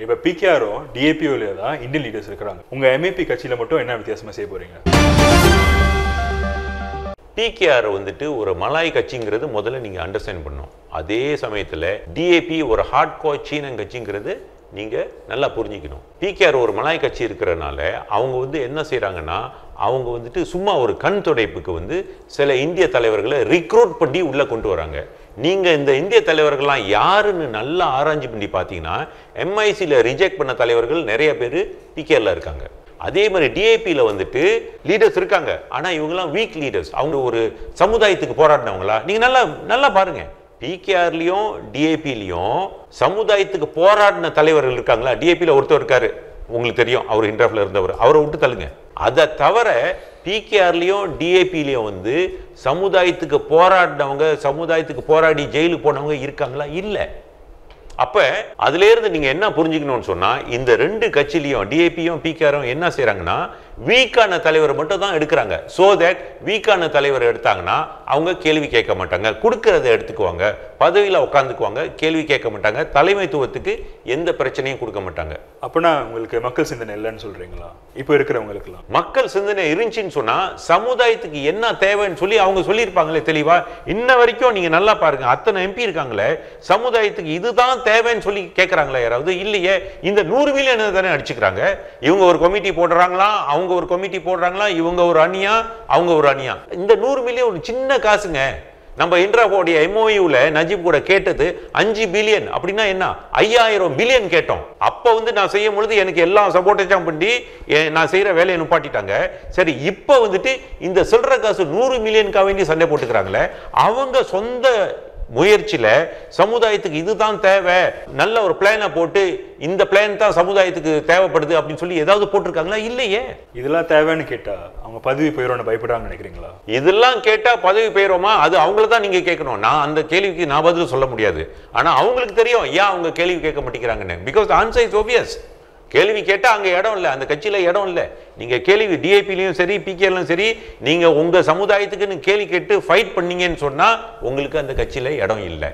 இப்போ பிகேஆரோ டிஏபிஓல தான் Indian leaders இருக்கிறாங்க. உங்க எம்ஏபி கட்சியில மட்டும் என்ன வித்தியாசமா செய்ய போறீங்க? பிகேஆர் வந்துட்டு ஒரு மலாய் கட்சிங்கிறது முதல்ல நீங்க அண்டர்ஸ்டாண்ட் பண்ணணும். அதே சமயத்துல டிஏபி ஒரு ஹார்ட்கோர் சீனன் கட்சிங்கிறது நீங்க நல்லா புரிஞ்சுக்கணும். பிகேஆர் ஒரு மலாய் கட்சி இருக்கிறனால அவங்க வந்து என்ன செய்யறாங்கன்னா, அவங்க வந்துட்டு சும்மா ஒரு கண் துடைப்புக்கு வந்து சில இந்திய தலைவர்களை ரிக்ரூட் பண்ணி உள்ள கொண்டு வராங்க. நீங்க இந்த இந்திய தலைவர்கள்லாம் யாருன்னு நல்லா ஆராய்ச்சி பண்ணி பார்த்தீங்கன்னா, எம்ஐசியில் ரிஜெக்ட் பண்ண தலைவர்கள் நிறைய பேர் பிகேஆர்ல இருக்காங்க. அதே மாதிரி டிஏபியில வந்துட்டு லீடர்ஸ் இருக்காங்க, ஆனா இவங்கெல்லாம் வீக் லீடர்ஸ். அவங்க ஒரு சமுதாயத்துக்கு போராடினவங்களா? நீங்க நல்லா பாருங்க, பிகேஆர்லயும் டிஏபிலையும் சமுதாயத்துக்கு போராடின தலைவர்கள் இருக்காங்களா? டிஏபியில ஒருத்தர் இருக்காரு, உங்களுக்கு தெரியும், அவர் இன்ட்ராஃப்ல இருந்தவர், அவரை விட்டு தள்ளுங்க. அதை தவிர பிகேஆர்லயும் டிஏபிலையும் வந்து சமுதாயத்துக்கு போராடினவங்க, சமுதாயத்துக்கு போராடி ஜெயிலுக்கு போனவங்க இருக்காங்களா? இல்லை. அப்ப அதுல இருந்து நீங்க என்ன புரிஞ்சுக்கணும்னு சொன்னா, இந்த ரெண்டு கட்சியிலையும் டிஏபியும் பிகேஆரும் என்ன செய்யறாங்கன்னா, வீக்கான தலைவர் மட்டும் தான் எடுக்கிறாங்க. சோ தட் வீக்கான தலைவர் எடுத்தாங்கன்னா அவங்க கேள்வி கேட்க மாட்டாங்க, கொடுக்கறத எடுத்துக்குவாங்க, பதவியில உட்காந்துக்குவாங்க, கேள்வி கேட்க மாட்டாங்க, தலைமைத்துவத்துக்கு எந்த பிரச்சனையும் கொடுக்க மாட்டாங்க. அப்படின்னா உங்களுக்கு மக்கள் சிந்தனை இல்லைன்னு சொல்றீங்களா? இப்போ இருக்கிறவங்களுக்குலாம் மக்கள் சிந்தனை இருந்துச்சுன்னு சொன்னா சமுதாயத்துக்கு என்ன தேவைன்னு சொல்லி அவங்க சொல்லியிருப்பாங்களே தெளிவா. இன்ன வரைக்கும் நீங்க நல்லா பாருங்க, அத்தனை எம்பி இருக்காங்களே, சமுதாயத்துக்கு இதுதான் தேவைன்னு சொல்லி கேட்கறாங்களா யாராவது? இல்லையே. இந்த 100 மில்லியன் தானே அடிச்சுக்கிறாங்க. இவங்க ஒரு கமிட்டி போடுறாங்களா, அவங்க ஒரு கமிட்டி போடுறாங்களா, இவங்க ஒரு அணியா, அவங்க ஒரு அணியா. இந்த 100 மில்லியன் ஒரு சின்ன காசுங்க. நம்ம இன்ட்ராஃபோடைய எம்ஓயூல நஜீப் கூட கேட்டது 5 பில்லியன். அப்படின்னா என்ன? 5000 பில்லியன் கேட்டோம். அப்ப வந்து நான் செய்யும் பொழுது எனக்கு எல்லாம் சப்போர்ட்டேஜ் பண்ணி நான் செய்யற வேலையை நிப்பாட்டிட்டாங்க. சரி, இப்ப வந்துட்டு இந்த சில்லற காசு 100 மில்லியனுக்காக வேண்டி சண்டை போட்டுக்கிறாங்களே, அவங்க சொந்த முயற்சியில சமுதாயத்துக்கு இதுதான் தேவை, நல்ல ஒரு பிளானை போட்டு இந்த பிளான் தான் சமுதாயத்துக்கு தேவைப்படுது அப்படின்னு சொல்லி ஏதாவது போட்டிருக்காங்களா? இல்லையே. இதெல்லாம் தேவைன்னு கேட்டா அவங்க பதவி போயிடும் பயப்படுறாங்கன்னு நினைக்கிறீங்களா? இதெல்லாம் கேட்டா பதவி போயிடுமா? அது அவங்கள தான் நீங்க கேட்கணும். நான் அந்த கேள்விக்கு நான் பதில் சொல்ல முடியாது. ஆனா அவங்களுக்கு தெரியும் ஏன் அவங்க கேள்வி கேட்க மாட்டேங்கிறாங்கன்னு. Because the answer is obvious. கேள்வி கேட்டா அங்க இடம் இல்லை, அந்த கட்சியில இடம் இல்லை. நீங்க கேள்வி டிஏபிலையும் சரி பிகேலையும் சரி, நீங்க உங்க சமுதாயத்துக்குன்னு கேள்வி கேட்டு ஃபைட் பண்ணீங்கன்னு சொன்னா உங்களுக்கு அந்த கட்சியில இடம் இல்லை.